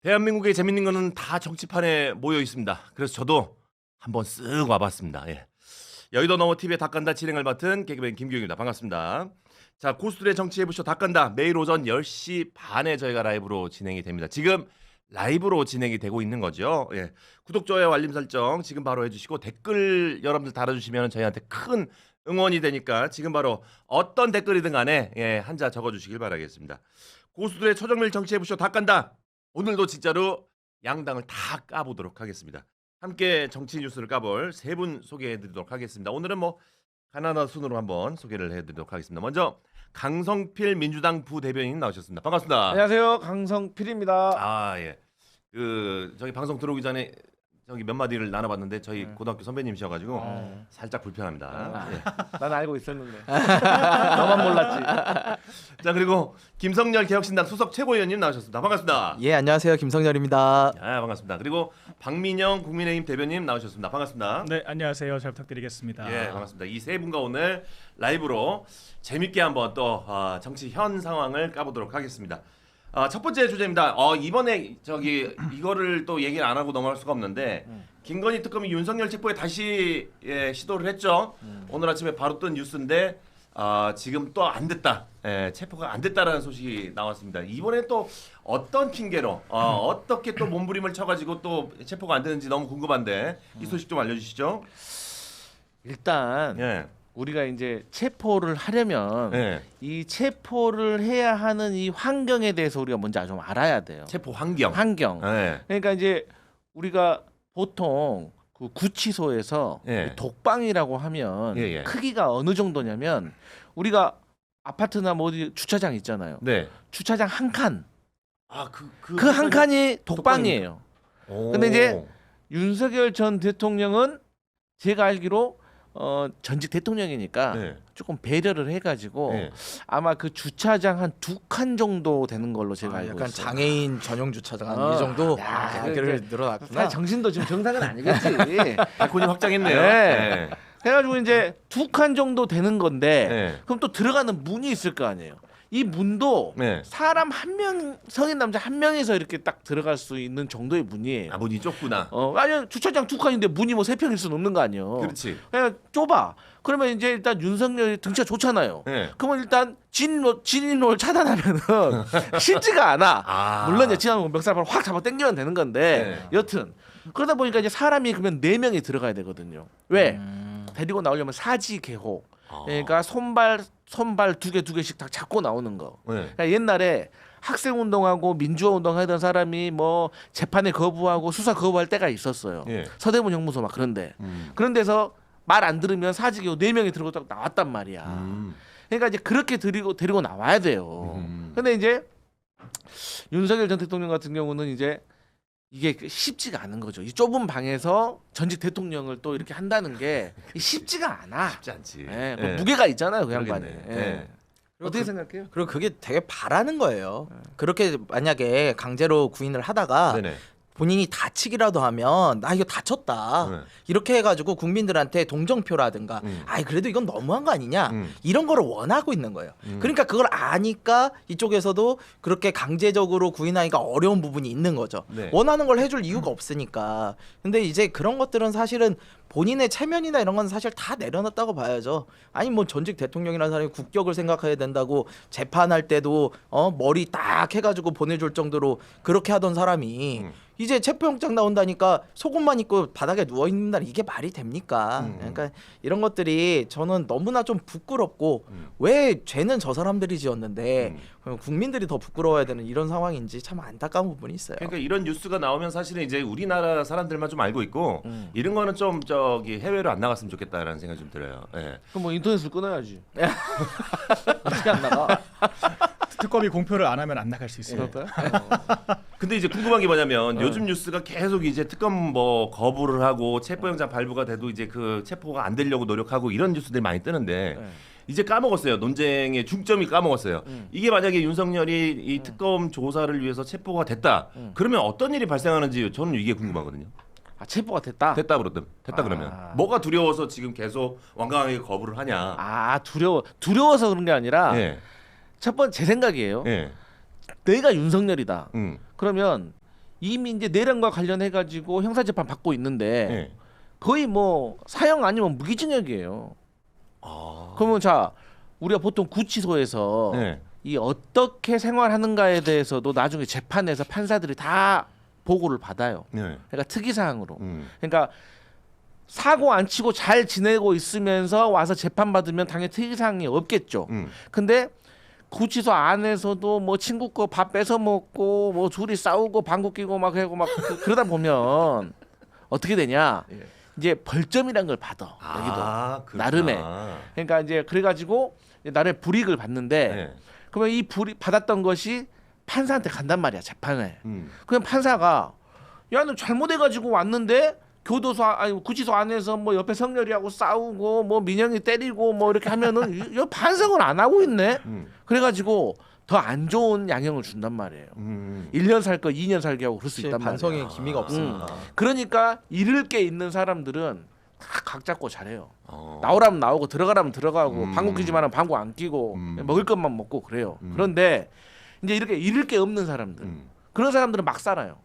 대한민국의 재밌는 거는 다 정치판에 모여 있습니다. 그래서 저도 한번 쓱 와봤습니다. 예. 여의도 너머 TV의 닭간다 진행을 맡은 개그맨 김규영입니다. 반갑습니다. 자, 고수들의 정치 해부쇼 닭간다 매일 오전 10시 반에 저희가 라이브로 진행이 됩니다. 지금 라이브로 진행이 되고 있는 거죠. 예. 구독, 좋아요, 알림 설정 지금 바로 해주시고 댓글 여러분들 달아주시면 저희한테 큰 응원이 되니까 지금 바로 어떤 댓글이든 간에 한자 적어주시길 바라겠습니다. 고수들의 초정밀 정치 해부쇼 닭간다. 오늘도 진짜로 양당을 다 까보도록 하겠습니다. 함께 정치 뉴스를 까볼 세 분 소개해드리도록 하겠습니다. 오늘은 뭐 가나다 순으로 한번 소개를 해드리도록 하겠습니다. 먼저 강성필 민주당 부대변인 나오셨습니다. 반갑습니다. 안녕하세요, 강성필입니다. 아 예. 저기 방송 들어오기 전에 저기 몇 마디를 나눠봤는데 저희 고등학교 선배님이셔가지고 살짝 불편합니다. 예. 난 알고 있었는데 너만 몰랐지. 자, 그리고 김성열 개혁신당 수석 최고위원님 나오셨습니다. 반갑습니다. 예, 안녕하세요. 김성열입니다. 아, 반갑습니다. 그리고 박민영 국민의힘 대변인 나오셨습니다. 반갑습니다. 네, 안녕하세요. 잘 부탁드리겠습니다. 예, 반갑습니다. 이 세 분과 오늘 라이브로 재밌게 한번 또 정치 현 상황을 까보도록 하겠습니다. 첫 번째 주제입니다. 이번에 이거를 또 얘기를 안 하고 넘어갈 수가 없는데 김건희 특검이 윤석열 체포에 다시 시도를 했죠. 오늘 아침에 바로 뜬 뉴스인데 지금 또 안 됐다. 체포가 안 됐다라는 소식이 나왔습니다. 이번에 또 어떤 핑계로 어떻게 또 몸부림을 쳐가지고 또 체포가 안 되는지 너무 궁금한데 이 소식 좀 알려주시죠. 일단 예. 우리가 이제 체포를 하려면 예. 이 체포를 해야 하는 이 환경에 대해서 우리가 먼저 좀 알아야 돼요. 체포 환경. 환경. 그러니까 이제 우리가 보통 그 구치소에서 예. 독방이라고 하면 예. 크기가 어느 정도냐면 우리가 아파트나 뭐 어디 주차장 있잖아요. 네. 주차장 한 칸. 그 한 칸이 독방이에요. 근데 이제 윤석열 전 대통령은 제가 알기로 전직 대통령이니까 네. 조금 배려를 해가지고 네. 아마 그 주차장 한 2칸 정도 되는 걸로 제가 알고 약간 있어요. 장애인 전용 주차장 이 정도 야, 여기를 사실 늘어났구나. 정신도 지금 정상은 아니겠지. 백혼이 확장했네요. 네. 해가지고 이제 2칸 정도 되는 건데 네. 그럼 또 들어가는 문이 있을 거 아니에요. 이 문도 네. 사람 한 명, 성인 남자 한 명에서 이렇게 딱 들어갈 수 있는 정도의 문이에요. 문이 좁구나. 아니 주차장 2칸인데 문이 뭐 3평일 수는 없는 거 아니에요. 그렇지. 그냥 좁아. 그러면 이제 일단 윤석열이 등치가 좋잖아요. 네. 그러면 일단 진인로를 차단하면은 쉽지가 않아. 물론 이제 지나면 멱살을 확 잡아 당기면 되는 건데 여튼 그러다 보니까 이제 사람이 그러면 4명이 들어가야 되거든요. 왜? 데리고 나오려면 사지개호. 그러니까 손발 2개씩 다 잡고 나오는 거. 네. 그러니까 옛날에 학생 운동하고 민주화 운동하던 사람이 뭐 재판에 거부하고 수사 거부할 때가 있었어요. 예. 서대문 형무소 막 그런데 그런 데서 말 안 들으면 사직이고 4명이 들고 딱 나왔단 말이야. 그러니까 이제 그렇게 데리고 나와야 돼요. 근데 이제 윤석열 전 대통령 같은 경우는 이제 이게 쉽지가 않은 거죠. 이 좁은 방에서 전직 대통령을 또 이렇게 한다는 게 쉽지가 않아. 쉽지 않지. 그 무게가 있잖아요, 그 양반에. 그러겠네. 어떻게 생각해요? 그리고 그게 되게 바라는 거예요. 그렇게 만약에 강제로 구인을 하다가 네네. 본인이 다치기라도 하면 나 이거 다쳤다 네. 이렇게 해가지고 국민들한테 동정표라든가 아이 그래도 이건 너무한 거 아니냐 이런 거를 원하고 있는 거예요. 그러니까 그걸 아니까 이쪽에서도 그렇게 강제적으로 구인하기가 어려운 부분이 있는 거죠. 네. 원하는 걸 해줄 이유가 없으니까. 근데 이제 그런 것들은 사실은 본인의 체면이나 이런 건 사실 다 내려놨다고 봐야죠. 아니 뭐 전직 대통령이라는 사람이 국격을 생각해야 된다고 재판할 때도 머리 딱 해가지고 보내줄 정도로 그렇게 하던 사람이 이제 체포영장 나온다니까 속옷만 입고 바닥에 누워 있는다 이게 말이 됩니까? 그러니까 이런 것들이 저는 너무나 좀 부끄럽고 왜 죄는 저 사람들이 지었는데 국민들이 더 부끄러워야 되는 이런 상황인지 참 안타까운 부분이 있어요. 그러니까 이런 뉴스가 나오면 사실은 이제 우리나라 사람들만 좀 알고 있고 이런 거는 좀 해외로 안 나갔으면 좋겠다라는 생각이 좀 들어요. 예. 그럼 뭐 인터넷을 끊어야지. 어떻게 안 나가? 특검이 공표를 안 하면 안 나갈 수 있어요. 근데 이제 궁금한 게 뭐냐면 요즘 뉴스가 계속 이제 특검 뭐 거부를 하고 체포영장 발부가 돼도 이제 그 체포가 안 되려고 노력하고 이런 뉴스들이 많이 뜨는데 이제 까먹었어요. 논쟁의 중점이 까먹었어요. 이게 만약에 윤석열이 이 특검 조사를 위해서 체포가 됐다. 그러면 어떤 일이 발생하는지 저는 이게 궁금하거든요. 체포가 됐다. 됐다 그러면 뭐가 두려워서 지금 계속 완강하게 거부를 하냐? 두려워서 그런 게 아니라 예. 첫 번째 제 생각이에요. 예. 내가 윤석열이다. 그러면 이미 이제 내란과 관련해 가지고 형사 재판 받고 있는데 네. 거의 뭐 사형 아니면 무기징역이에요. 아. 그러면 자 우리가 보통 구치소에서 네. 이 어떻게 생활하는가에 대해서도 나중에 재판에서 판사들이 다 보고를 받아요. 네. 그러니까 특이사항으로. 음. 그러니까 사고 안 치고 잘 지내고 있으면서 와서 재판 받으면 당연히 특이사항이 없겠죠. 근데 구치소 안에서도 뭐 친구 거 밥 뺏어 먹고 뭐 둘이 싸우고 방구 끼고 막 하고 막 그러다 보면 어떻게 되냐? 예. 이제 벌점이란 걸 받아. 여기도 그렇구나. 나름의. 그러니까 이제 그래가지고 나름의 불이익을 받는데 네. 그러면 이 불이익 받았던 것이 판사한테 간단 말이야 재판에. 음. 그냥 판사가 야 너 잘못해가지고 왔는데 교도소 아니 구치소 안에서 뭐 옆에 성렬이하고 싸우고 뭐 민영이 때리고 뭐 이렇게 하면은 이 반성을 안 하고 있네. 그래가지고 더 안 좋은 양형을 준단 말이에요. 1년 살 거 2년 살게 하고 그럴 수 있단 말이야. 반성의 기미가 없으니까. 그러니까 잃을 게 있는 사람들은 다 각 잡고 잘해요. 어. 나오라면 나오고 들어가라면 들어가고 방구 끼지만은 방구 안 끼고 먹을 것만 먹고 그래요. 그런데 이제 이렇게 잃을 게 없는 사람들 그런 사람들은 막 살아요.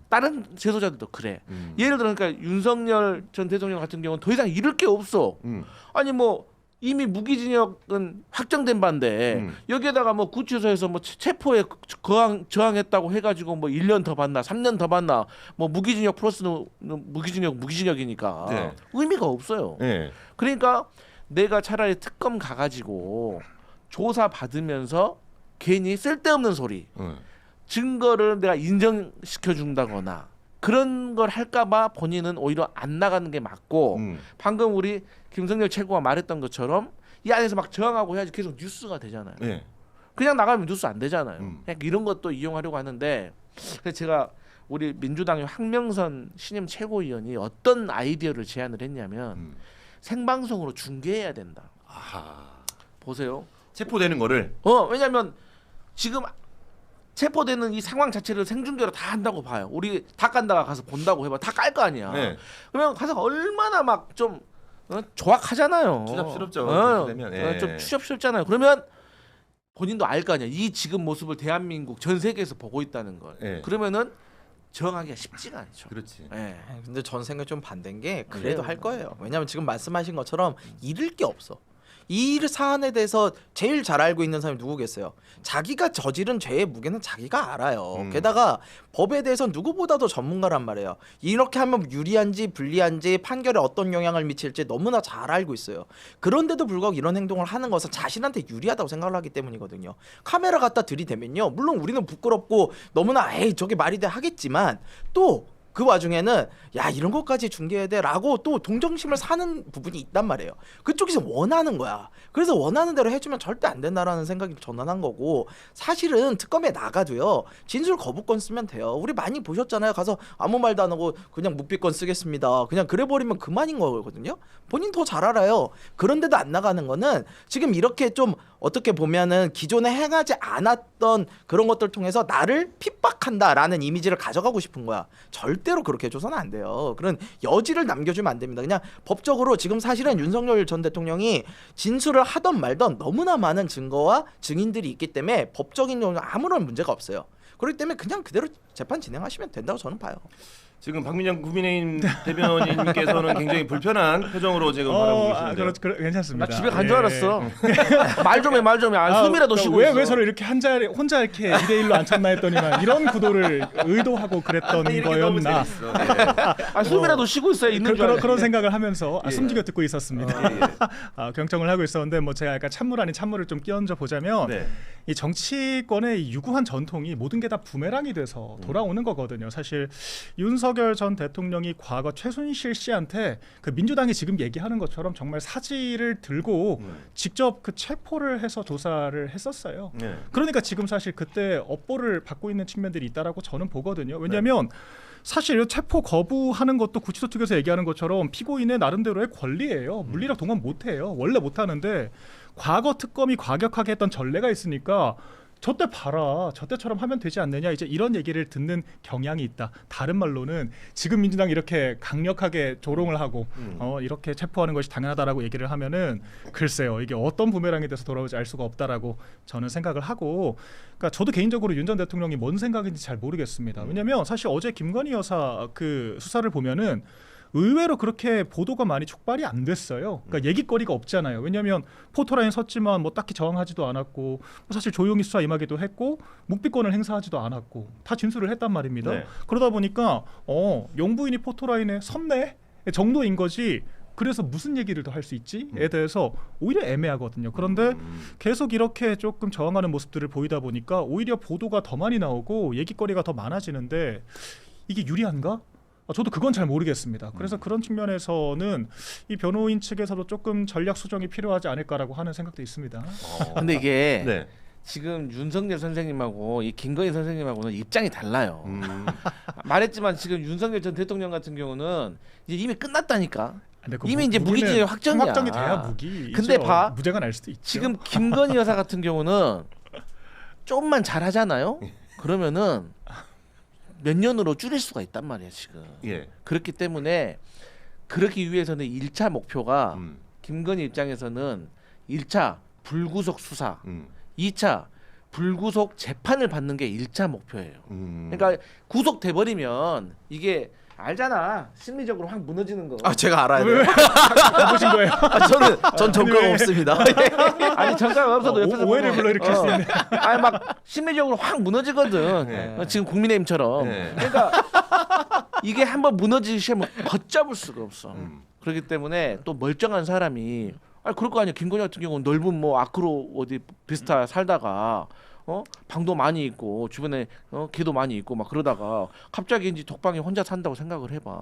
다른 재소자들도 그래. 예를 들어 그러니까 윤석열 전 대통령 같은 경우는 더 이상 잃을 게 없어. 아니 뭐 이미 무기징역은 확정된 바인데 여기에다가 뭐 구치소에서 뭐 체포에 저항했다고 해가지고 뭐 1년 더 받나 3년 더 받나 뭐 무기징역 플러스는 무기징역이니까 네. 의미가 없어요. 네. 그러니까 내가 차라리 특검 가가지고 조사 받으면서 괜히 쓸데없는 소리 증거를 내가 인정시켜 준다거나 그런 걸 할까봐 본인은 오히려 안 나가는 게 맞고 방금 우리 김성렬 최고가 말했던 것처럼 이 안에서 막 저항하고 해야지 계속 뉴스가 되잖아요. 네. 그냥 나가면 뉴스 안 되잖아요. 그냥 이런 것도 이용하려고 하는데 그래서 제가 우리 민주당의 황명선 신임 최고위원이 어떤 아이디어를 제안을 했냐면 생방송으로 중계해야 된다. 아하. 보세요. 체포되는 거를. 왜냐면 지금 체포되는 이 상황 자체를 생중계로 다 한다고 봐요. 우리 닭간다가 가서 본다고 해봐. 다 깔 거 아니야. 네. 그러면 가서 얼마나 막 좀 조악하잖아요. 추잡스럽죠. 그렇게 되면. 예. 좀 추잡스럽잖아요. 그러면 본인도 알 거 아니야. 이 지금 모습을 대한민국 전 세계에서 보고 있다는 걸. 예. 그러면은 저항하기가 쉽지가 않죠. 그렇지. 예. 근데 전 생각 좀 반대인 게 그래요. 그래도 할 거예요. 왜냐면 지금 말씀하신 것처럼 잃을 게 없어. 이 사안에 대해서 제일 잘 알고 있는 사람이 누구겠어요? 자기가 저지른 죄의 무게는 자기가 알아요. 게다가 법에 대해서 누구보다도 전문가란 말이에요. 이렇게 하면 유리한지 불리한지 판결에 어떤 영향을 미칠지 너무나 잘 알고 있어요. 그런데도 불구하고 이런 행동을 하는 것은 자신한테 유리하다고 생각을 하기 때문이거든요. 카메라 갖다 들이대면요. 물론 우리는 부끄럽고 너무나 에이 저게 말이 돼 하겠지만 또 그 와중에는 야 이런 것까지 중계해야 돼라고 또 동정심을 사는 부분이 있단 말이에요. 그쪽에서 원하는 거야. 그래서 원하는 대로 해주면 절대 안 된다라는 생각이 전환한 거고 사실은 특검에 나가도요. 진술 거부권 쓰면 돼요. 우리 많이 보셨잖아요. 가서 아무 말도 안 하고 그냥 묵비권 쓰겠습니다. 그냥 그래버리면 그만인 거거든요. 본인 더 잘 알아요. 그런데도 안 나가는 거는 지금 이렇게 좀 어떻게 보면은 기존에 행하지 않았던 그런 것들 통해서 나를 핍박한다라는 이미지를 가져가고 싶은 거야. 절대로 그렇게 해줘서는 안 돼요. 그런 여지를 남겨주면 안 됩니다. 그냥 법적으로 지금 사실은 윤석열 전 대통령이 진술을 하던 말던 너무나 많은 증거와 증인들이 있기 때문에 법적인 경우는 아무런 문제가 없어요. 그렇기 때문에 그냥 그대로 재판 진행하시면 된다고 저는 봐요. 지금 박민영 국민의힘 대변인께서는 굉장히 불편한 표정으로 지금 바라보고 계시는데요. 괜찮습니다. 나 집에 간 줄 예. 알았어. 말 좀 해, 말 좀 해. 숨이라도 쉬고 왜, 있어. 왜 서로 이렇게 혼자 이렇게 2대1로 앉혔나 했더니만 이런 구도를 의도하고 그랬던 이렇게 너무 거였나. 재밌어. 예. 숨이라도 쉬고 있어요. 있는 줄 알았는데. 그런 생각을 하면서 예. 숨지겨 듣고 있었습니다. 예. 경청을 하고 있었는데 뭐 제가 약간 찬물 아닌 찬물을 좀 끼얹어 보자면 네. 이 정치권의 이 유구한 전통이 모든 게 다 부메랑이 돼서 돌아오는 거거든요. 사실 윤석열 전 대통령이 과거 최순실 씨한테 그 민주당이 지금 얘기하는 것처럼 정말 사지를 들고 직접 그 체포를 해서 조사를 했었어요. 네. 그러니까 지금 사실 그때 업보를 받고 있는 측면들이 있다라고 저는 보거든요. 왜냐하면 사실 체포 거부하는 것도 구치소 측에서 얘기하는 것처럼 피고인의 나름대로의 권리예요. 물리력 동원 못해요. 원래 못하는데 과거 특검이 과격하게 했던 전례가 있으니까 저때 봐라, 저때처럼 하면 되지 않느냐, 이제 이런 얘기를 듣는 경향이 있다. 다른 말로는 지금 민주당이 이렇게 강력하게 조롱을 하고 이렇게 체포하는 것이 당연하다라고 얘기를 하면은 글쎄요, 이게 어떤 부메랑이 돼서 돌아올지 알 수가 없다라고 저는 생각을 하고, 그러니까 저도 개인적으로 윤 전 대통령이 뭔 생각인지 잘 모르겠습니다. 왜냐하면 사실 어제 김건희 여사 그 수사를 보면은 의외로 그렇게 보도가 많이 촉발이 안 됐어요. 그러니까 얘기거리가 없잖아요. 왜냐하면 포토라인 섰지만 뭐 딱히 저항하지도 않았고, 뭐 사실 조용히 수사 임하기도 했고, 묵비권을 행사하지도 않았고, 다 진술을 했단 말입니다. 네. 그러다 보니까 용부인이 포토라인에 섰네 정도인 거지. 그래서 무슨 얘기를 더 할 수 있지에 대해서 오히려 애매하거든요. 그런데 계속 이렇게 조금 저항하는 모습들을 보이다 보니까 오히려 보도가 더 많이 나오고 얘기거리가 더 많아지는데 이게 유리한가? 저도 그건 잘 모르겠습니다. 그래서 그런 측면에서는 이 변호인 측에서도 조금 전략 수정이 필요하지 않을까라고 하는 생각도 있습니다. 근데 이게 네. 지금 윤석열 선생님하고 이 김건희 선생님하고는 입장이 달라요. 말했지만 지금 윤석열 전 대통령 같은 경우는 이제 이미 끝났다니까. 근데 그 이미 이제 무기징역 확정이야. 확정이 돼야 무기. 근데 봐, 무죄가 날 수도 있죠. 지금 김건희 여사 같은 경우는 조금만 잘하잖아요. 그러면은 몇 년으로 줄일 수가 있단 말이야 지금. 예. 그렇기 때문에 그러기 위해서는 1차 목표가 김건희 입장에서는 1차 불구속 수사, 2차 불구속 재판을 받는 게 1차 목표예요. 그러니까 구속돼 버리면 이게 알잖아. 심리적으로 확 무너지는 거. 아 제가 알아야 돼요. 보신 거예요? 전 전과가 없습니다. 아니 전과가 없어도 옆에서 오해를 보면, 불러일으킬 수 있네. 아니 막 심리적으로 확 무너지거든. 네. 지금 국민의힘처럼. 네. 그러니까 이게 한번 무너지기 시작하면 걷잡을 수가 없어. 그렇기 때문에 또 멀쩡한 사람이 그럴 거 아니야. 김건희 같은 경우는 넓은 뭐 아크로 어디 비스타 살다가 방도 많이 있고 주변에 개도 많이 있고 막 그러다가 갑자기 이제 독방에 혼자 산다고 생각을 해봐.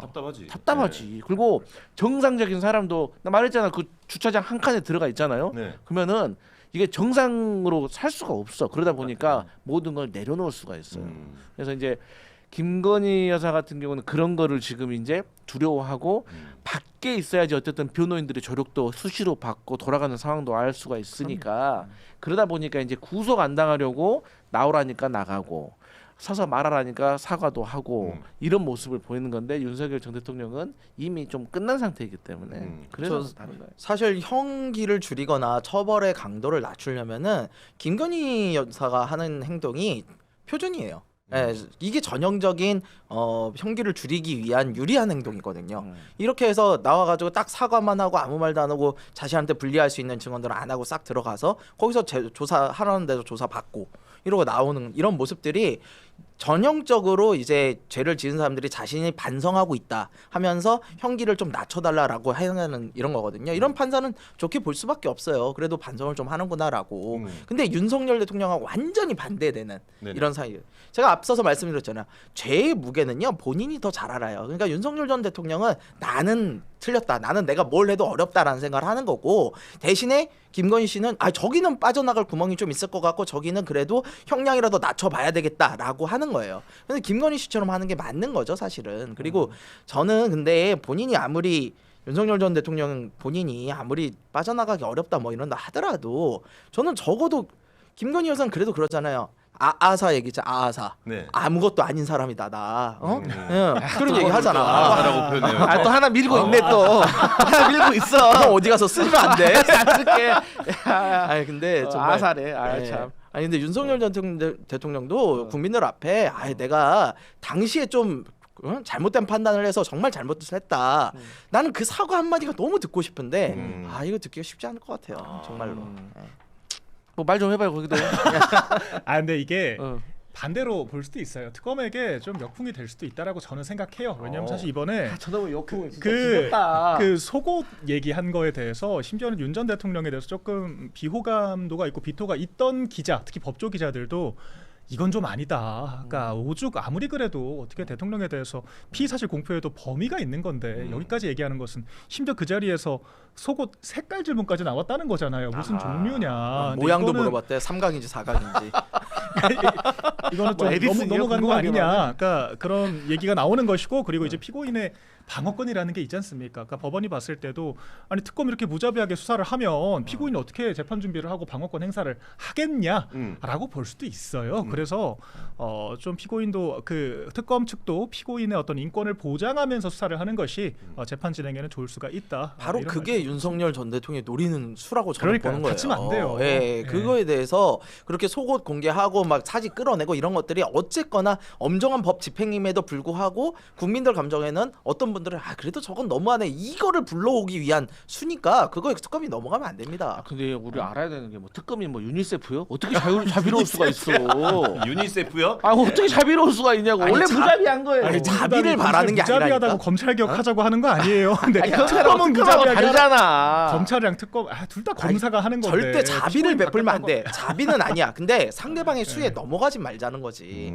답답하지. 그리고 정상적인 사람도 나 말했잖아. 그 주차장 한 칸에 들어가 있잖아요. 네. 그러면은 이게 정상으로 살 수가 없어. 그러다 보니까 모든 걸 내려놓을 수가 있어요. 그래서 이제 김건희 여사 같은 경우는 그런 거를 지금 이제 두려워하고 밖에 있어야지 어쨌든 변호인들의 조력도 수시로 받고 돌아가는 상황도 알 수가 있으니까 그러다 보니까 이제 구속 안 당하려고 나오라니까 나가고 서서 말하라니까 사과도 하고 이런 모습을 보이는 건데 윤석열 전 대통령은 이미 좀 끝난 상태이기 때문에 그래서 다른 거예요. 사실 형기를 줄이거나 처벌의 강도를 낮추려면은 김건희 여사가 하는 행동이 표준이에요. 네, 이게 전형적인 형기를 줄이기 위한 유리한 행동이거든요. 이렇게 해서 나와가지고 딱 사과만 하고 아무 말도 안 하고 자신한테 불리할 수 있는 증언들을 안 하고 싹 들어가서 거기서 조사하라는 데서 조사받고 이러고 나오는 이런 모습들이 전형적으로 이제 죄를 지은 사람들이 자신이 반성하고 있다 하면서 형기를 좀 낮춰달라라고 하는 이런 거거든요. 이런 판사는 좋게 볼 수밖에 없어요. 그래도 반성을 좀 하는구나라고. 근데 윤석열 대통령하고 완전히 반대되는 네네. 이런 사이예요. 제가 앞서서 말씀드렸잖아요. 죄의 무게는요 본인이 더 잘 알아요. 그러니까 윤석열 전 대통령은 나는 틀렸다. 나는 내가 뭘 해도 어렵다라는 생각을 하는 거고 대신에 김건희 씨는 저기는 빠져나갈 구멍이 좀 있을 것 같고 저기는 그래도 형량이라도 낮춰봐야 되겠다라고 하는 거예요. 근데 김건희 씨처럼 하는 게 맞는 거죠 사실은. 그리고 저는 근데 본인이 아무리 윤석열 전 대통령 본인이 아무리 빠져나가기 어렵다 뭐 이런다 하더라도 저는 적어도 김건희 여사는 그래도 그러잖아요. 아사 얘기죠. 아사. 네. 아무것도 아닌 사람이다 나. 응. 그런 얘기 하잖아. 아사라고 표현해요. 또 하나 밀고 있네 또. 하나 밀고 있어. 형 어디 가서 쓰면 안 돼. 안 쓸게. 아니 근데 정말 아사래. 네. 참. 아니 근데 윤석열 전 대통령도 국민들 앞에 내가 당시에 좀 잘못된 판단을 해서 정말 잘못을 했다. 나는 그 사과 한마디가 너무 듣고 싶은데 이거 듣기가 쉽지 않을 것 같아요. 정말로. 네. 뭐 말 좀 해봐요 거기도. 근데 이게 반대로 볼 수도 있어요. 특검에게 좀 역풍이 될 수도 있다라고 저는 생각해요. 왜냐하면 사실 이번에 저도 역풍 진짜 그 속옷 얘기한 거에 대해서 심지어는 윤 전 대통령에 대해서 조금 비호감도가 있고 비토가 있던 기자, 특히 법조 기자들도 이건 좀 아니다. 그러니까 오죽 아무리 그래도 어떻게 대통령에 대해서 피의사실 공표에도 범위가 있는 건데 여기까지 얘기하는 것은 심지어 그 자리에서 속옷 색깔 질문까지 나왔다는 거잖아요. 무슨 종류냐. 모양도 이거는 물어봤대. 삼각인지 사각인지. 이거는 좀 넘어가는 거 아니냐. 그러니까 그런 얘기가 나오는 것이고 그리고 이제 피고인의 방어권이라는 게 있지 않습니까? 그러니까 법원이 봤을 때도 아니 특검이 이렇게 무자비하게 수사를 하면 피고인이 어떻게 재판 준비를 하고 방어권 행사를 하겠냐라고 볼 수도 있어요. 그래서 좀 피고인도 그 특검 측도 피고인의 어떤 인권을 보장하면서 수사를 하는 것이 재판 진행에는 좋을 수가 있다. 바로 이런 그게 윤석열 전 대통령이 노리는 수라고 저는 그러니까요. 보는 거예요. 다치면 안 돼요. 예, 그거에 대해서 그렇게 속옷 공개하고 막 사진 끌어내고 이런 것들이 어쨌거나 엄정한 법 집행임에도 불구하고 국민들 감정에는 어떤 분들은 아 그래도 저건 너무하네 이거를 불러오기 위한 수니까 그거에 특검이 넘어가면 안 됩니다. 근데 우리 알아야 되는 게 뭐 특검이 뭐 유니세프요? 어떻게 자비로울 수가 있어? 유니세프요? 아 어떻게 자비로울 수가 있냐고. 아니, 원래 자- 무자비한 거예요. 아니, 민주당이 자비를 바라는 게 무자비하다고 아니라니까? 검찰 개혁하자고 하는 거 아니에요. 근데 아니, 특검은 특검하고 무자비하게 다르잖아. 검찰이랑 특검 둘 다 검사가 하는 건데 절대 자비를 피고인 베풀면 안 바뀌었다고- 돼. 자비는 아니야. 근데 상대방의 수에 넘어가지 말자는 거지.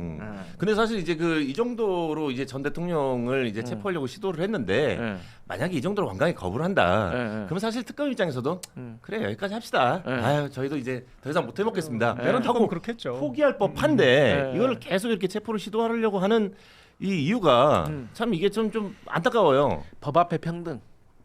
근데 사실 이제 그 이 정도로 이제 전 대통령을 이제 체포하려고 시도를 했는데 예. 만약에 이 정도로 완강히 거부를 한다. 예, 예. 그럼 사실 특검 입장에서도 그래 여기까지 합시다. 예. 아유 저희도 이제 더 이상 못 해먹겠습니다. 내란 특검은 하고 그렇겠죠. 포기할 법한데 예. 이거를 계속 이렇게 체포를 시도하려고 하는 이 이유가 참 이게 좀 안타까워요. 법 앞에 평등.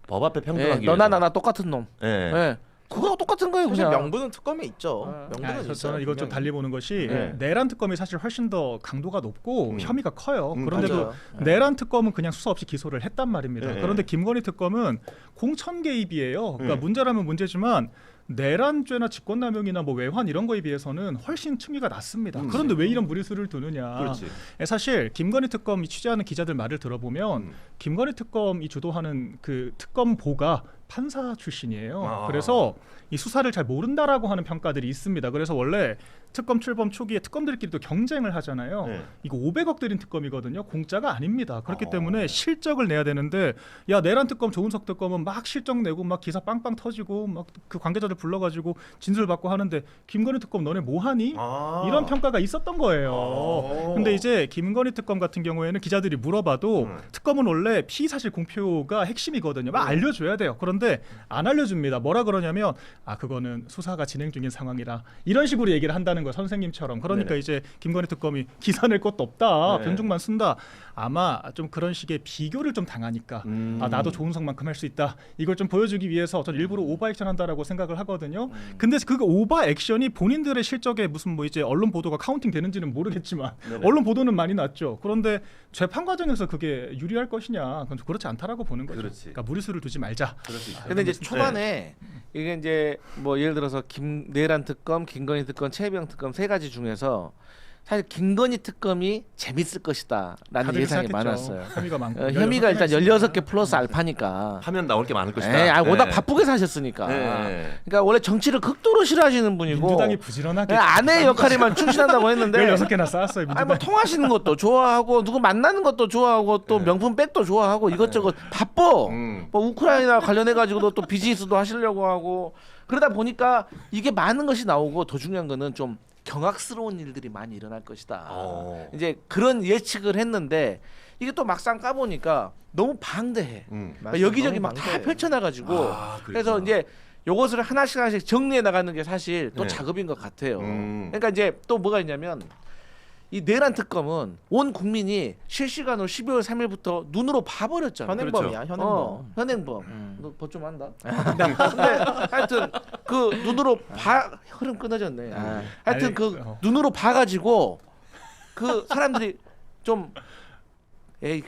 법 앞에 예, 평등하기 너나 위해서. 나나 똑같은 놈. 예. 예. 그거 똑같은 거예요, 사실 그냥. 명분은 특검에 있죠. 명분은 있어요. 저는 이거 좀 분명히. 달리 보는 것이 네. 내란 특검이 사실 훨씬 더 강도가 높고 혐의가 커요. 그런데도 맞아요. 내란 특검은 그냥 수사 없이 기소를 했단 말입니다. 네. 그런데 김건희 특검은 공천 개입이에요. 그러니까 네. 문제라면 문제지만 내란죄나 직권남용이나 뭐 외환 이런 거에 비해서는 훨씬 층위가 낮습니다. 그런데 왜 이런 무리수를 두느냐? 그렇지. 사실 김건희 특검 이 취재하는 기자들 말을 들어보면 김건희 특검이 주도하는 그 특검보가 판사 출신이에요. 아. 그래서 이 수사를 잘 모른다라고 하는 평가들이 있습니다. 그래서 원래 특검 출범 초기에 특검들끼리도 경쟁을 하잖아요. 네. 이거 500억 들인 특검이거든요. 공짜가 아닙니다. 그렇기 때문에 실적을 내야 되는데 야 내란 특검 조은석 특검은 막 실적 내고 막 기사 빵빵 터지고 막 그 관계자들 불러가지고 진술 받고 하는데 김건희 특검 너네 뭐하니? 아. 이런 평가가 있었던 거예요. 근데 이제 김건희 특검 같은 경우에는 기자들이 물어봐도 특검은 원래 피의 사실 공표가 핵심이거든요. 막 알려줘야 돼요. 그런데 안 알려줍니다. 뭐라 그러냐면 아 그거는 수사가 진행 중인 상황이라 이런 식으로 얘기를 한다는 거예요. 선생님처럼. 그러니까 네네. 이제 김건희 특검이 기사 낼 것도 없다. 네. 변종만 쓴다. 아마 좀 그런 식의 비교를 좀 당하니까 아 나도 조은석만큼 할 수 있다. 이걸 좀 보여주기 위해서 전 일부러 오버 액션 한다라고 생각을 하거든요. 근데 그 오버 액션이 본인들의 실적에 무슨 뭐 이제 언론 보도가 카운팅 되는지는 모르겠지만 네네. 언론 보도는 많이 났죠. 그런데 재판 과정에서 그게 유리할 것이냐? 그건 그렇지 않다라고 보는 거죠. 그렇지. 그러니까 무리수를 두지 말자. 그럴 수 있죠. 근데 이제 초반에 이게 이제 뭐 예를 들어서 내란 특검, 김건희 특검, 최혜병 특검 세 가지 중에서 사실 김건희 특검이 재밌을 것이다라는 다들 예상이 생각했죠. 많았어요. 혐의가 많고 혐의가 일단 16 개 16개 플러스 알파니까. 하면 나올 게 많을 것이다. 예, 워낙 네. 바쁘게 사셨으니까. 네. 그러니까 원래 정치를 극도로 싫어하시는 분이고 민주당이 부지런하게 아내의 역할에만 충실한다고 했는데 16개나 쌓았어요. 아니 민주당. 뭐 통하시는 것도 좋아하고 누구 만나는 것도 좋아하고 또 명품 백도 좋아하고 이것저것 바빠. 뭐 우크라이나 관련해 가지고도 또 비즈니스도 하시려고 하고 그러다 보니까 이게 많은 것이 나오고 더 중요한 거는 좀 경악스러운 일들이 많이 일어날 것이다. 이제 그런 예측을 했는데 이게 또 막상 까보니까 너무 방대해. 맞아요. 여기저기 너무 막 다 방대해. 펼쳐놔가지고 아, 그래서 그랬구나. 이제 요것을 하나씩 정리해 나가는 게 사실 또 네. 작업인 것 같아요. 음. 그러니까 이제 또 뭐가 있냐면 이 내란 특검은 온 국민이 실시간으로 12월 3일부터 눈으로 봐버렸잖아. 현행범이야, 현행범. 현행범. 너 법 좀 한다. 근데 하여튼 그 눈으로 흐름 끊어졌네. 아, 하여튼 아니, 그 눈으로 봐가지고 그 사람들이 좀 에이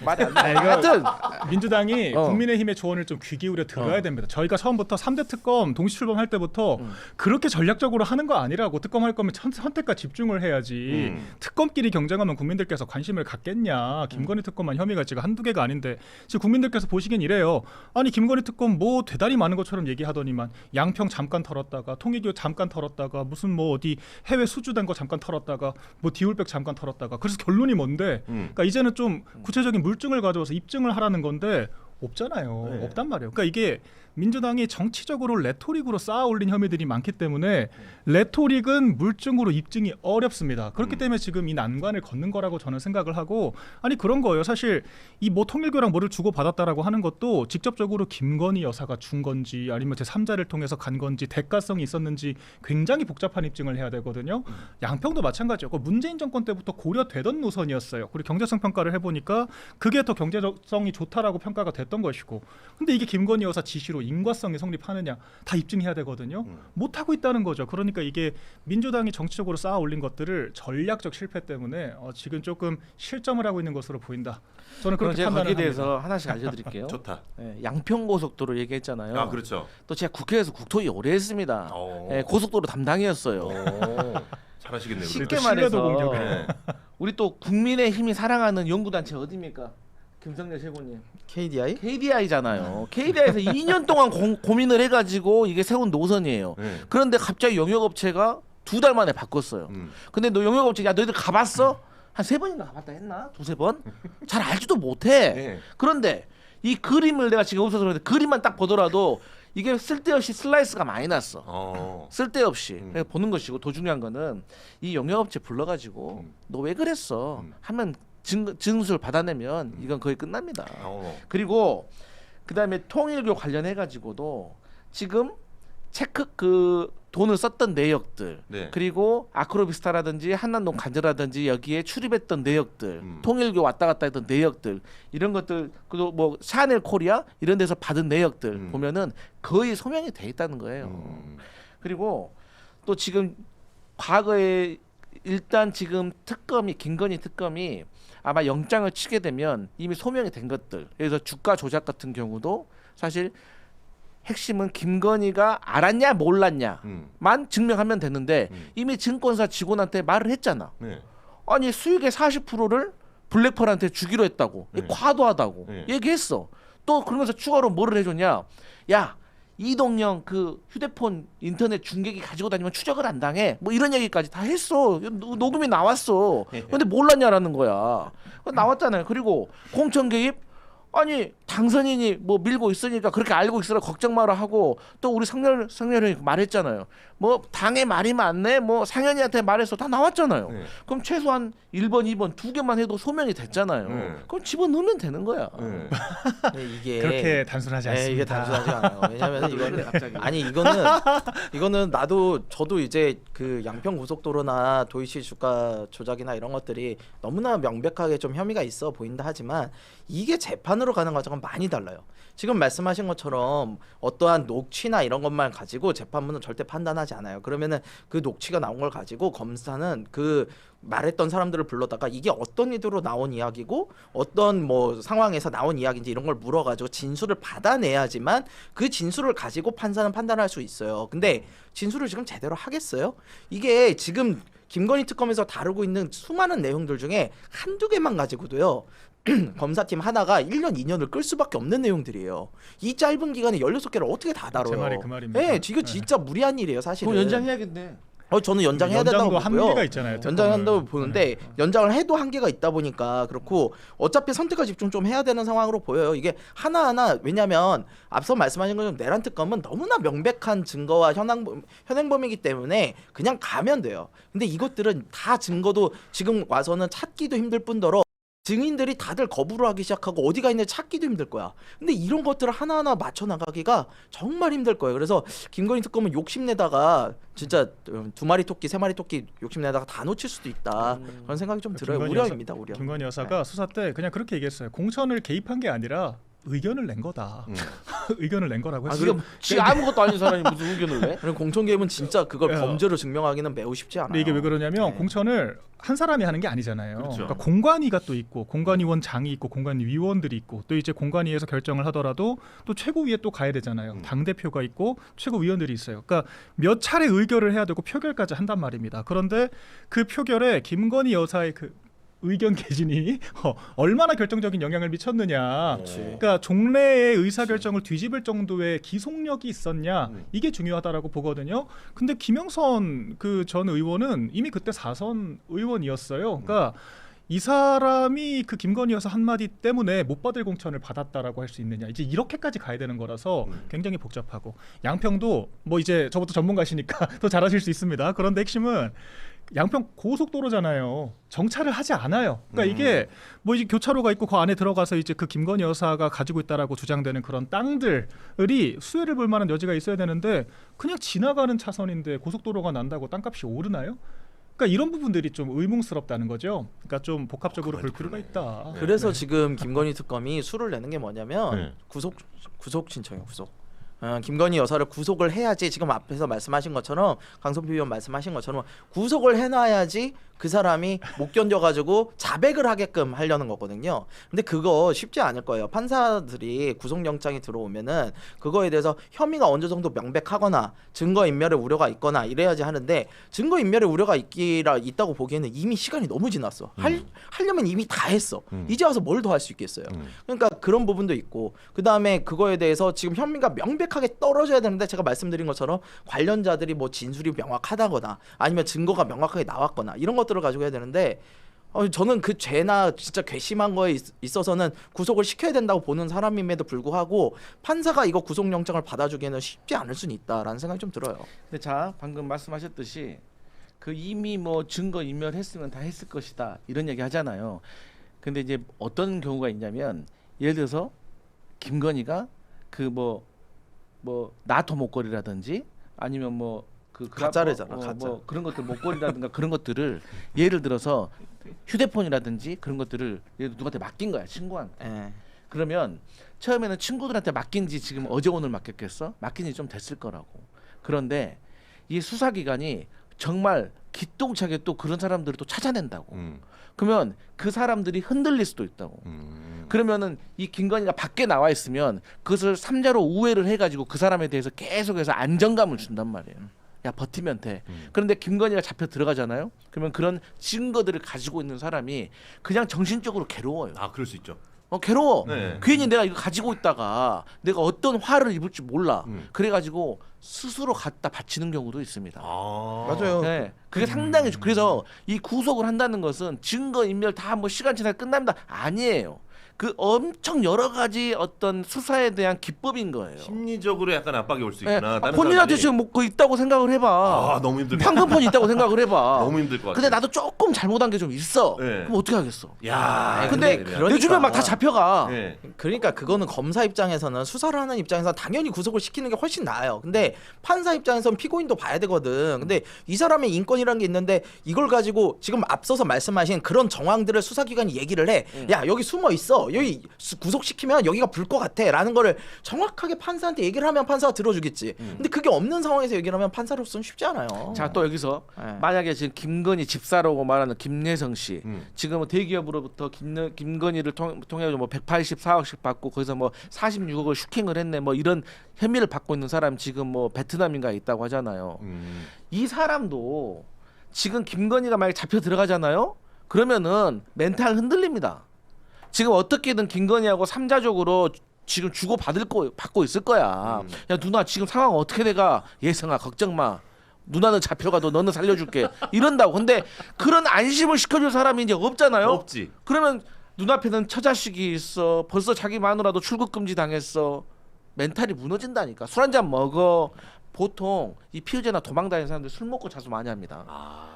말이 안 나. 하여튼 민주당이 어. 국민의힘의 조언을 좀 귀 기울여 들어야 됩니다. 저희가 처음부터 3대 특검 동시 출범할 때부터 그렇게 전략적으로 하는 거 아니라고 특검할 거면 선택과 집중을 해야지 특검끼리 경쟁하면 국민들께서 관심을 갖겠냐. 김건희 특검만 혐의가 지금 한두 개가 아닌데 지금 국민들께서 보시기엔 이래요. 아니 김건희 특검 뭐 대단히 많은 것처럼 얘기하더니만 양평 잠깐 털었다가 통일교 잠깐 털었다가 무슨 뭐 어디 해외 수주된 거 잠깐 털었다가 뭐 디올백 잠깐 털었다가 그래서 결론이 뭔데 그러니까 이제는 좀 구체적인 물증을 가져와서 입증을 하라는 건데 없잖아요. 네. 없단 말이에요. 그러니까 이게 민주당이 정치적으로 레토릭으로 쌓아올린 혐의들이 많기 때문에 레토릭은 물증으로 입증이 어렵습니다. 그렇기 때문에 지금 이 난관을 걷는 거라고 저는 생각을 하고 아니 그런 거예요. 사실 이 뭐 통일교랑 뭐를 주고 받았다라고 하는 것도 직접적으로 김건희 여사가 준 건지 아니면 제3자를 통해서 간 건지 대가성이 있었는지 굉장히 복잡한 입증을 해야 되거든요. 양평도 마찬가지였고 문재인 정권 때부터 고려되던 노선이었어요. 그리고 경제성 평가를 해보니까 그게 더 경제성이 좋다라고 평가가 됐던 것이고 근데 이게 김건희 여사 지시로 인과성이 성립하느냐 다 입증해야 되거든요. 못하고 있다는 거죠. 그러니까 이게 민주당이 정치적으로 쌓아올린 것들을 전략적 실패 때문에 지금 조금 실점을 하고 있는 것으로 보인다. 저는 그럼 그렇게 제가 판단을 거기에 대해서 합니다. 하나씩 알려드릴게요. 좋다. 예, 양평고속도로 얘기했잖아요. 아 그렇죠. 또 제가 국회에서 국토위 오래 했습니다. 예, 고속도로 담당이었어요. 잘하시겠네요. 쉽게 또 신뢰도 말해서 공격을. 네. 우리 또 국민의힘이 사랑하는 연구단체 어디입니까? 김성렬 최고님. KDI? KDI잖아요. KDI에서 2년 동안 고민을 해가지고 이게 세운 노선이에요. 네. 그런데 갑자기 영역업체가 2달 만에 바꿨어요. 근데 너 영역업체 야 너희들 가봤어? 한 3번인가 가봤다 했나? 2-3번? 잘 알지도 못해. 네. 그런데 이 그림을 내가 지금 없어서 그런데 그림만 딱 보더라도 이게 쓸데없이 슬라이스가 많이 났어. 쓸데없이 그래서 보는 것이고 더 중요한 거는 이 영역업체 불러가지고 너 왜 그랬어 하면 증수를 받아내면 이건 거의 끝납니다. 그리고 그다음에 통일교 관련해 가지고도 지금 체크 그 돈을 썼던 내역들 네. 그리고 아크로비스타라든지 한남동 간저라든지 여기에 출입했던 내역들 통일교 왔다 갔다 했던 내역들 이런 것들 그리고 뭐 샤넬 코리아 이런 데서 받은 내역들 보면은 거의 소명이 돼 있다는 거예요. 그리고 또 지금 과거에 일단 지금 특검이 김건희 특검이 아마 영장을 치게 되면 이미 소명이 된 것들 그래서 주가 조작 같은 경우도 사실 핵심은 김건희가 알았냐 몰랐냐만 증명하면 되는데 이미 증권사 직원한테 말을 했잖아. 네. 아니 수익의 40%를 블랙펄한테 주기로 했다고 네. 과도하다고 네. 얘기했어. 또 그러면서 추가로 뭐를 해줬냐? 야 이동영 그 휴대폰 인터넷 중계기 가지고 다니면 추적을 안 당해. 뭐 이런 얘기까지 다 했어. 녹음이 나왔어. 근데 몰랐냐라는 거야. 나왔잖아요. 그리고 공천 개입 아니 당선인이 뭐 밀고 있으니까 그렇게 알고 있으라 걱정 마라 하고 또 우리 상렬이 말했잖아요. 뭐 당의 말이 맞네. 뭐 상현이한테 말해서 다 나왔잖아요. 네. 그럼 최소한 1번, 2번 2개만 해도 소명이 됐잖아요. 네. 그럼 집어넣으면 되는 거야. 네. 이게 그렇게 단순하지 않습니다. 이게 단순하지 않아요. 왜냐면 이거는 갑자기. 아니 이거는 저도 이제 그 양평 고속도로나 도이치 주가 조작이나 이런 것들이 너무나 명백하게 좀 혐의가 있어 보인다 하지만 이게 재판으로 가는 과정은 많이 달라요. 지금 말씀하신 것처럼 어떠한 녹취나 이런 것만 가지고 재판부는 절대 판단하지 않아요. 그러면은 그 녹취가 나온 걸 가지고 검사는 그 말했던 사람들을 불러다가 이게 어떤 의도로 나온 이야기고 어떤 뭐 상황에서 나온 이야기인지 이런 걸 물어가지고 진술을 받아내야지만 그 진술을 가지고 판사는 판단할 수 있어요. 근데 진술을 지금 제대로 하겠어요? 이게 지금 김건희 특검에서 다루고 있는 수많은 내용들 중에 한두 개만 가지고도요. 검사팀 하나가 1년, 2년을 끌 수밖에 없는 내용들이에요. 이 짧은 기간에 16개를 어떻게 다 다뤄요? 제 말이 그 말입니다. 네, 이거 진짜 무리한 일이에요, 사실은. 그럼 연장해야겠네. 저는 연장해야 된다고 연장도 보고요. 한계가 있잖아요. 연장한다고 특검을. 보는데 연장을 해도 한계가 있다 보니까 그렇고 어차피 선택과 집중 좀 해야 되는 상황으로 보여요. 이게 하나하나 왜냐하면 앞서 말씀하신 것처럼 내란 특검은 너무나 명백한 증거와 현행범이기 때문에 그냥 가면 돼요. 근데 이것들은 다 증거도 지금 와서는 찾기도 힘들 뿐더러 증인들이 다들 거부를 하기 시작하고 어디가 있는지 찾기도 힘들 거야. 근데 이런 것들을 하나하나 맞춰 나가기가 정말 힘들 거예요. 그래서 김건희 특검은 욕심내다가 진짜 2마리 토끼, 3마리 토끼 욕심내다가 다 놓칠 수도 있다. 그런 생각이 좀 들어요. 김건희 우려입니다. 우려. 김건희 여사가 수사 때 그냥 그렇게 얘기했어요. 공천을 개입한 게 아니라 의견을 낸 거다. 의견을 낸 거라고 했어요. 지금 지 아무것도 아닌 사람이 무슨 의견을 내? 그리고 공천 개입은 진짜 그걸 예. 범죄로 증명하기는 매우 쉽지 않아요. 근데 이게 왜 그러냐면 네. 공천을 한 사람이 하는 게 아니잖아요. 그렇죠. 그러니까 공관위가 또 있고 공관위원장이 있고 공관위원들이 있고 또 이제 공관위에서 결정을 하더라도 또 최고위에 또 가야 되잖아요. 당 대표가 있고 최고위원들이 있어요. 그러니까 몇 차례 의결을 해야 되고 표결까지 한단 말입니다. 그런데 그 표결에 김건희 여사의 그 의견 개진이 얼마나 결정적인 영향을 미쳤느냐. 그러니까 종래의 의사결정을 뒤집을 정도의 기속력이 있었냐. 이게 중요하다라고 보거든요. 근데 김영선 그 전 의원은 이미 그때 4선 의원이었어요. 그러니까 이 사람이 그 김건희 여사 한마디 때문에 못 받을 공천을 받았다라고 할 수 있느냐, 이제 이렇게까지 가야 되는 거라서 굉장히 복잡하고, 양평도 뭐 이제 저부터 전문가시니까 더 잘하실 수 있습니다. 그런데 핵심은 양평 고속도로잖아요. 정차를 하지 않아요. 그러니까 이게 뭐 이제 교차로가 있고 그 안에 들어가서 이제 그 김건희 여사가 가지고 있다라고 주장되는 그런 땅들이 수혜를 볼 만한 여지가 있어야 되는데 그냥 지나가는 차선인데 고속도로가 난다고 땅값이 오르나요? 그러니까 이런 부분들이 좀 의문스럽다는 거죠. 그러니까 좀 복합적으로 볼 필요가 있다. 그래서 지금 김건희 특검이 수를 내는 게 뭐냐면 네. 구속 신청이에요. 구속. 김건희 여사를 구속을 해야지, 지금 앞에서 말씀하신 것처럼, 강성필 의원 말씀하신 것처럼 구속을 해놔야지 그 사람이 못 견뎌가지고 자백을 하게끔 하려는 거거든요. 근데 그거 쉽지 않을 거예요. 판사들이 구속영장이 들어오면은 그거에 대해서 혐의가 어느 정도 명백하거나 증거인멸의 우려가 있거나 이래야지 하는데, 증거인멸의 우려가 있다고 보기에는 이미 시간이 너무 지났어. 하려면 이미 다 했어. 이제 와서 뭘 더 할 수 있겠어요. 그러니까 그런 부분도 있고, 그 다음에 그거에 대해서 지금 혐의가 명백하게 떨어져야 되는데, 제가 말씀드린 것처럼 관련자들이 뭐 진술이 명확하다거나 아니면 증거가 명확하게 나왔거나 이런 것들을 가지고 해야 되는데, 저는 그 죄나 진짜 괘씸한 거에 있어서는 구속을 시켜야 된다고 보는 사람임에도 불구하고 판사가 이거 구속영장을 받아주기에는 쉽지 않을 수는 있다라는 생각이 좀 들어요. 근데 자, 방금 말씀하셨듯이 그 이미 뭐 증거 인멸했으면 다 했을 것이다 이런 얘기 하잖아요. 근데 이제 어떤 경우가 있냐면, 예를 들어서 김건희가 그 뭐 나토 목걸이라든지 아니면 뭐 그 가짜래잖아, 가짜. 뭐 그런 것들, 목걸이라든가 그런 것들을 예를 들어서 휴대폰이라든지 그런 것들을 예를 들어 누구한테 맡긴 거야, 친구한테. 예. 그러면 처음에는 친구들한테 맡긴 지 지금 어제 오늘 맡겼겠어? 맡긴 지 좀 됐을 거라고. 그런데 이 수사기관이 정말 기똥차게 또 그런 사람들을 또 찾아낸다고. 그러면 그 사람들이 흔들릴 수도 있다고. 그러면은 이 김건희가 밖에 나와 있으면 그것을 삼자로 우회를 해가지고 그 사람에 대해서 계속해서 안정감을 준단 말이에요. 야, 버티면 돼. 그런데 김건희가 잡혀 들어가잖아요. 그러면 그런 증거들을 가지고 있는 사람이 그냥 정신적으로 괴로워요. 아, 그럴 수 있죠. 괴로워. 네. 괜히 내가 이거 가지고 있다가 내가 어떤 화를 입을지 몰라. 그래가지고 스스로 갖다 바치는 경우도 있습니다. 맞아요. 네, 그게 상당히 그래서 이 구속을 한다는 것은 증거 인멸 다 뭐 시간 지나 끝납니다. 아니에요. 그 엄청 여러 가지 어떤 수사에 대한 기법인 거예요. 심리적으로 약간 압박이 올 수 네, 있구나. 다른 본인한테 사람들이. 지금 뭐 그거 있다고 생각을 해봐. 아, 너무 힘들 것 같아. 황금폰 있다고 생각을 해봐. 너무 힘들 것 같아. 근데 나도 조금 잘못한 게 좀 있어. 네. 그럼 어떻게 하겠어? 야, 근데 그러니까. 내 주변 막 다 잡혀가. 네. 그러니까 그거는 검사 입장에서는, 수사를 하는 입장에서 당연히 구속을 시키는 게 훨씬 나아요. 근데 판사 입장에서는 피고인도 봐야 되거든. 근데 이 사람의 인권이라는 게 있는데 이걸 가지고 지금 앞서서 말씀하신 그런 정황들을 수사기관이 얘기를 해. 야, 여기 숨어 있어. 여기 구속시키면 여기가 불 것 같아. 라는 거를 정확하게 판사한테 얘기를 하면 판사가 들어주겠지. 근데 그게 없는 상황에서 얘기를 하면 판사로서는 쉽지 않아요. 자, 또 여기서 네. 만약에 지금 김건희 집사라고 말하는 김예성 씨, 지금은 대기업으로부터 김건희를 통해 뭐 184억씩 받고 거기서 뭐 46억을 슈킹을 했네, 뭐 이런 혐의를 받고 있는 사람 지금 뭐 베트남인가에 있다고 하잖아요. 이 사람도 지금 김건희가 만약 잡혀 들어가잖아요. 그러면은 멘탈 흔들립니다. 지금 어떻게든 김건희하고 삼자적으로 지금 주고 받고 있을 거야. 야, 누나 지금 상황 어떻게 돼가? 예성아, 걱정 마. 누나는 잡혀가도 너는 살려줄게. 이런다고. 근데 그런 안심을 시켜줄 사람이 이제 없잖아요. 없지. 그러면 눈앞에는 처자식이 있어. 벌써 자기 마누라도 출국 금지 당했어. 멘탈이 무너진다니까. 술 한잔 먹어. 보통 이 피의자나 도망다니는 사람들 술 먹고 자수 많이 합니다.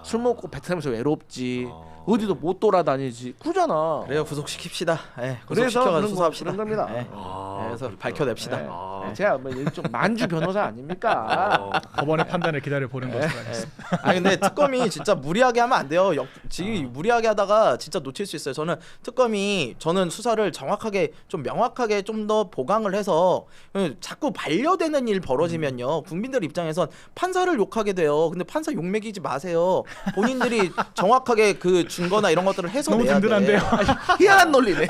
술 먹고 베트남에서 외롭지. 어디도 못 돌아다니지. 그러잖아. 그래요, 구속시킵시다. 예, 그래서 구속시켜가지고 그런 수사합시다. 그런 겁니다. 예. 그래서 밝혀냅시다. 네. 제가 뭐 좀 만주 변호사 아닙니까? 법원의 판단을 기다려 보는 것으로 하겠습니다. 아니 근데 특검이 진짜 무리하게 하면 안 돼요. 지금 무리하게 하다가 진짜 놓칠 수 있어요. 저는 수사를 정확하게 좀 명확하게 좀 더 보강을 해서, 자꾸 반려되는 일 벌어지면요, 국민들 입장에선 판사를 욕하게 돼요. 근데 판사 욕 먹이지 마세요. 본인들이 정확하게 그 증거나 이런 것들을 해서 너무 내야 돼. 든든한데요. 희한한 논리네.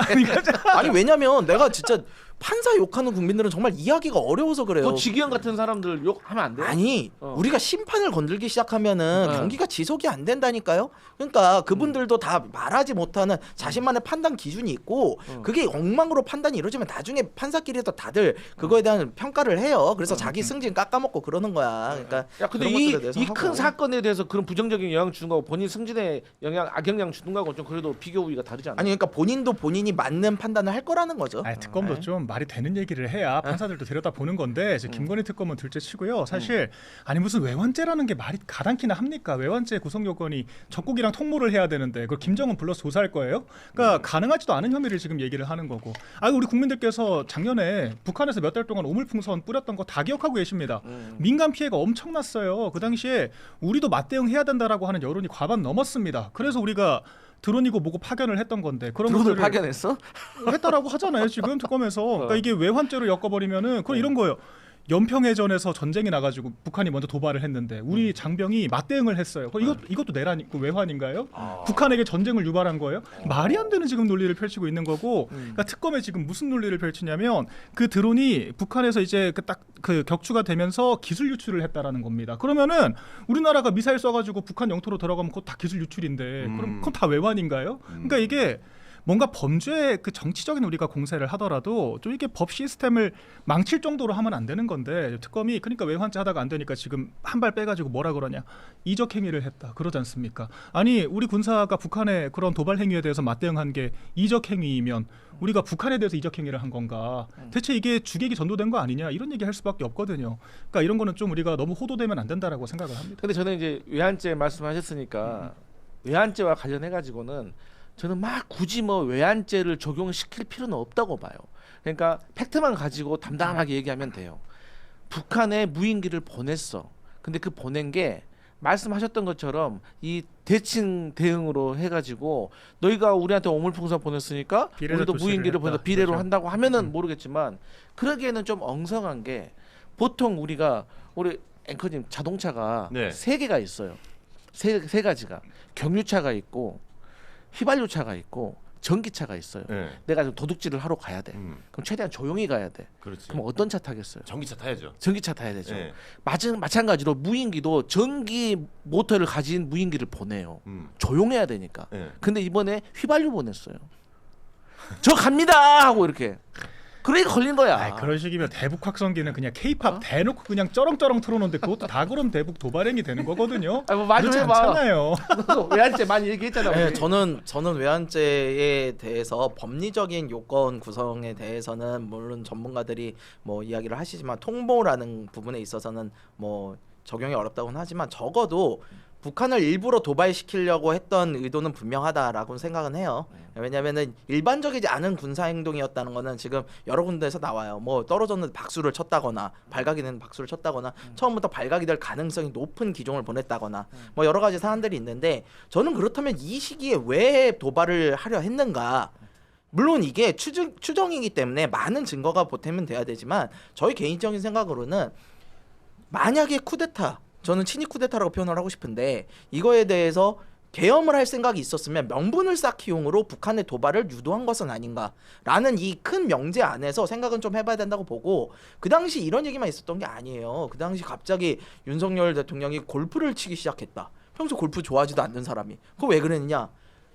아니 왜냐면 내가 진짜 판사 욕하는 국민들은 정말 이해하기가 어려워서 그래요. 뭐 지기현 같은 사람들 욕하면 안 돼? 아니 우리가 심판을 건들기 시작하면은 경기가 지속이 안 된다니까요. 그러니까 그분들도 다 말하지 못하는 자신만의 판단 기준이 있고 그게 엉망으로 판단이 이루어지면 나중에 판사끼리도 다들 그거에 대한 평가를 해요. 그래서 자기 승진 깎아먹고 그러는 거야. 그러니까 야 근데 그런 것들에 대해서 이 큰 하고. 사건에 대해서 그런 부정적인 영향 주는 거고 본인 승진에 악영향 주는 거하고 좀 그래도 비교 우위가 다르지 않나? 아니 그러니까 본인도 본인이 맞는 판단을 할 거라는 거죠. 아니, 특검도 좀 말이 되는 얘기를 해야 판사들도 들여다 보는 건데 이제 김건희 특검은 둘째 치고요. 사실 아니 무슨 외환죄라는 게 말이 가당키나 합니까? 외환죄 구성 요건이 적국이랑 통모를 해야 되는데 그걸 김정은 불러서 조사할 거예요? 그러니까 가능하지도 않은 혐의를 지금 얘기를 하는 거고. 아 우리 국민들께서 작년에 북한에서 몇 달 동안 오물풍선 뿌렸던 거 다 기억하고 계십니다. 민간 피해가 엄청났어요. 그 당시에 우리도 맞대응해야 된다라고 하는 여론이 과반 넘었습니다. 그래서 우리가 드론이고 뭐고 파견을 했던 건데 그런 드론을 것들을 파견했어? 했다라고 하잖아요 지금 특검에서. 그러니까 이게 외환죄로 엮어버리면은 그건 이런 거예요. 연평해전에서 전쟁이 나가지고 북한이 먼저 도발을 했는데 우리 장병이 맞대응을 했어요. 이것도 내란 그 외환인가요? 북한에게 전쟁을 유발한 거예요? 말이 안 되는 지금 논리를 펼치고 있는 거고. 그러니까 특검에 지금 무슨 논리를 펼치냐면 그 드론이 북한에서 이제 그 격추가 되면서 기술 유출을 했다라는 겁니다. 그러면은 우리나라가 미사일 쏴가지고 북한 영토로 들어가면 그거 다 기술 유출인데 그럼 그건 다 외환인가요? 그러니까 이게 뭔가 범죄 그 정치적인 우리가 공세를 하더라도 좀 이게 법 시스템을 망칠 정도로 하면 안 되는 건데 특검이 그러니까 외환죄 하다가 안 되니까 지금 한 발 빼가지고 뭐라 그러냐 이적 행위를 했다 그러지 않습니까? 아니 우리 군사가 북한의 그런 도발 행위에 대해서 맞대응한 게 이적 행위이면 우리가 북한에 대해서 이적 행위를 한 건가? 대체 이게 주객이 전도된 거 아니냐 이런 얘기 할 수밖에 없거든요. 그러니까 이런 거는 좀 우리가 너무 호도되면 안 된다라고 생각을 합니다. 근데 저는 이제 외환죄 말씀하셨으니까 외환죄와 관련해 가지고는 저는 막 굳이 뭐 외환죄를 적용시킬 필요는 없다고 봐요. 그러니까 팩트만 가지고 담담하게 얘기하면 돼요. 북한에 무인기를 보냈어. 근데 그 보낸 게 말씀하셨던 것처럼 이 대칭 대응으로 해가지고 너희가 우리한테 오물풍선 보냈으니까 비례적 우리도 조치를 무인기를 했다. 보내서 비례로 그렇죠. 한다고 하면은 모르겠지만 그러기에는 좀 엉성한 게 보통 우리 앵커님 자동차가 네. 세 개가 있어요. 세 가지가 경유차가 있고 휘발유차가 있고 전기차가 있어요. 네. 내가 좀 도둑질을 하러 가야 돼. 그럼 최대한 조용히 가야 돼. 그렇지. 그럼 어떤 차 타겠어요? 전기차 타야죠. 전기차 타야 되죠. 네. 마찬가지로 무인기도 전기 모터를 가진 무인기를 보내요. 조용해야 되니까. 네. 근데 이번에 휘발유 보냈어요. 저 갑니다 하고 이렇게. 그러니까 걸린 거야. 아이, 그런 식이면 대북 확성기는 그냥 K-팝 대놓고 그냥 쩌렁쩌렁 틀어놓는데 그것도 다 그럼 대북 도발행위 되는 거거든요. 뭐 말 좀 그렇지 해봐. 않잖아요. 외환죄 많이 얘기했잖아. 네, 우리. 저는 외환죄에 대해서 법리적인 요건 구성에 대해서는 물론 전문가들이 뭐 이야기를 하시지만 통보라는 부분에 있어서는 뭐 적용이 어렵다고는 하지만 적어도 북한을 일부러 도발시키려고 했던 의도는 분명하다라고 생각은 해요. 왜냐하면은 일반적이지 않은 군사 행동이었다는 거는 지금 여러 군데에서 나와요. 뭐 떨어졌는데 박수를 쳤다거나 발각이 된 박수를 쳤다거나 처음부터 발각이 될 가능성이 높은 기종을 보냈다거나 뭐 여러 가지 사안들이 있는데 저는 그렇다면 이 시기에 왜 도발을 하려 했는가? 물론 이게 추정이기 때문에 많은 증거가 보태면 돼야 되지만 저희 개인적인 생각으로는 만약에 쿠데타 저는 친위 쿠데타라고 표현을 하고 싶은데 이거에 대해서 계엄을 할 생각이 있었으면 명분을 쌓기용으로 북한의 도발을 유도한 것은 아닌가라는 이 큰 명제 안에서 생각은 좀 해봐야 된다고 보고 그 당시 이런 얘기만 있었던 게 아니에요. 그 당시 갑자기 윤석열 대통령이 골프를 치기 시작했다. 평소 골프 좋아하지도 않는 사람이. 그거 왜 그랬느냐.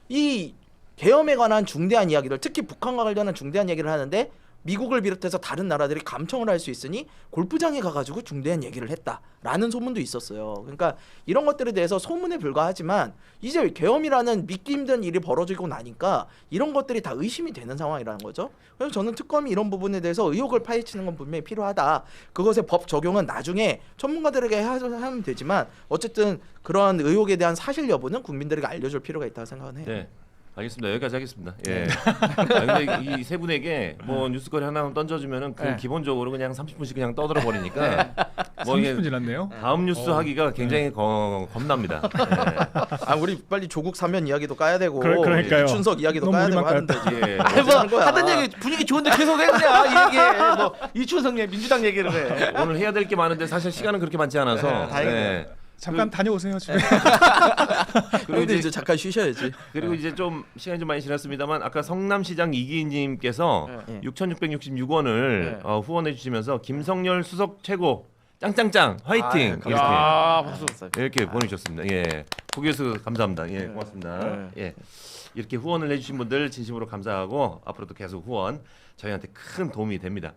이 계엄에 관한 중대한 이야기를 특히 북한과 관련한 중대한 얘기를 하는데 미국을 비롯해서 다른 나라들이 감청을 할 수 있으니 골프장에 가가지고 중대한 얘기를 했다라는 소문도 있었어요. 그러니까 이런 것들에 대해서 소문에 불과하지만 이제 계엄이라는 믿기 힘든 일이 벌어지고 나니까 이런 것들이 다 의심이 되는 상황이라는 거죠. 그래서 저는 특검이 이런 부분에 대해서 의혹을 파헤치는 건 분명히 필요하다. 그것의 법 적용은 나중에 전문가들에게 하면 되지만 어쨌든 그러한 의혹에 대한 사실 여부는 국민들에게 알려줄 필요가 있다고 생각은 해요. 네. 알겠습니다. 여기까지 하겠습니다. 예. 근데 이 세 분에게 뭐 뉴스거리 하나 던져주면은 그 네. 기본적으로 그냥 30분씩 그냥 떠들어 버리니까 뭐 이게 30분 지났네요. 다음 뉴스 하기가 굉장히 겁납니다. 예. 아 우리 빨리 조국 사면 이야기도 까야 되고 그러니까요. 이춘석 이야기도 너무 까야 되고 우리만 하는데 예. 아니 뭐 하는 거야. 하던 얘기 분위기 좋은데 계속 해 그냥 이 얘기해. 뭐 이춘석 민주당 얘기를 해. 오늘 해야 될 게 많은데 사실 시간은 그렇게 많지 않아서 네, 다행이네요. 예. 잠깐 다녀오세요 집에. 그리고 근데 이제 이제 잠깐 쉬셔야지. 그리고 이제 좀 시간이 좀 많이 지났습니다만 아까 성남시장 이기님께서 네. 6,666원을 네. 후원해 주시면서 김성열 수석 최고 짱짱짱 화이팅 감사합니다. 야, 박수. 이렇게 보내주셨습니다. 예, 고교수 감사합니다. 예, 고맙습니다. 네. 예, 이렇게 후원을 해주신 분들 진심으로 감사하고 앞으로도 계속 후원 저희한테 큰 도움이 됩니다.